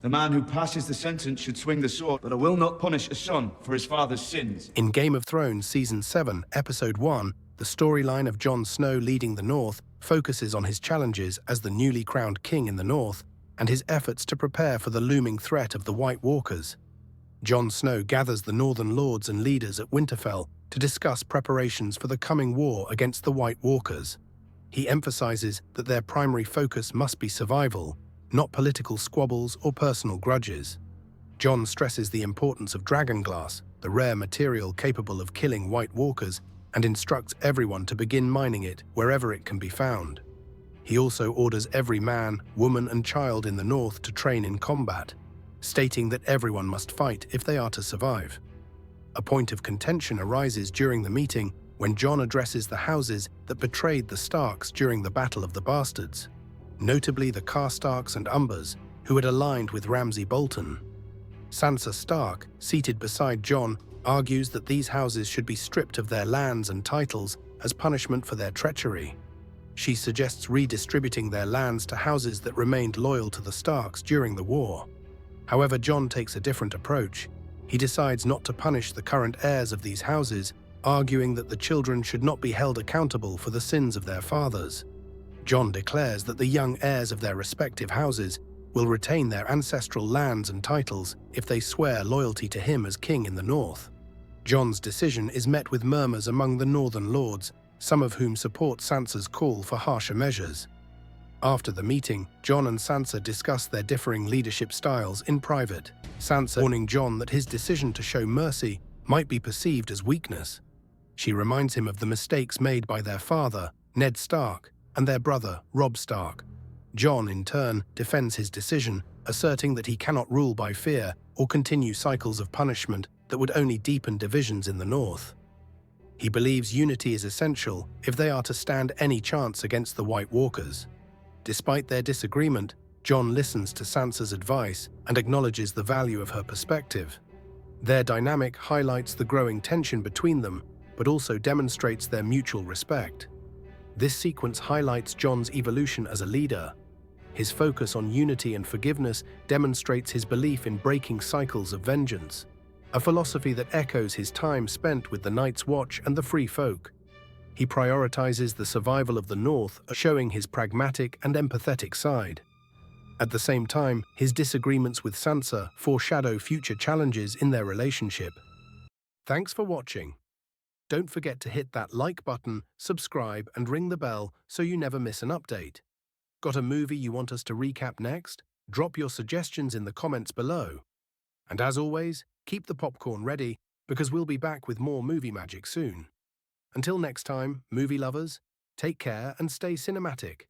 The man who passes the sentence should swing the sword, but I will not punish a son for his father's sins. In Game of Thrones Season 7, Episode 1, the storyline of Jon Snow leading the North focuses on his challenges as the newly crowned king in the North and his efforts to prepare for the looming threat of the White Walkers. Jon Snow gathers the Northern lords and leaders at Winterfell to discuss preparations for the coming war against the White Walkers. He emphasizes that their primary focus must be survival, not political squabbles or personal grudges. Jon stresses the importance of dragonglass, the rare material capable of killing White Walkers, and instructs everyone to begin mining it wherever it can be found. He also orders every man, woman, and child in the North to train in combat, stating that everyone must fight if they are to survive. A point of contention arises during the meeting when Jon addresses the houses that betrayed the Starks during the Battle of the Bastards, notably the Karstarks and Umbers, who had aligned with Ramsay Bolton. Sansa Stark, seated beside Jon, argues that these houses should be stripped of their lands and titles as punishment for their treachery. She suggests redistributing their lands to houses that remained loyal to the Starks during the war. However, Jon takes a different approach. He decides not to punish the current heirs of these houses, arguing that the children should not be held accountable for the sins of their fathers. Jon declares that the young heirs of their respective houses will retain their ancestral lands and titles if they swear loyalty to him as king in the North. Jon's decision is met with murmurs among the Northern lords, some of whom support Sansa's call for harsher measures. After the meeting, Jon and Sansa discuss their differing leadership styles in private, Sansa warning Jon that his decision to show mercy might be perceived as weakness. She reminds him of the mistakes made by their father, Ned Stark, and their brother, Robb Stark. Jon, in turn, defends his decision, asserting that he cannot rule by fear or continue cycles of punishment that would only deepen divisions in the North. He believes unity is essential if they are to stand any chance against the White Walkers. Despite their disagreement, Jon listens to Sansa's advice and acknowledges the value of her perspective. Their dynamic highlights the growing tension between them, but also demonstrates their mutual respect. This sequence highlights Jon's evolution as a leader. His focus on unity and forgiveness demonstrates his belief in breaking cycles of vengeance, a philosophy that echoes his time spent with the Night's Watch and the Free Folk. He prioritizes the survival of the North, showing his pragmatic and empathetic side. At the same time, his disagreements with Sansa foreshadow future challenges in their relationship. Thanks for watching. Don't forget to hit that like button, subscribe, and ring the bell so you never miss an update. Got a movie you want us to recap next? Drop your suggestions in the comments below. And as always, keep the popcorn ready because we'll be back with more movie magic soon. Until next time, movie lovers, take care and stay cinematic.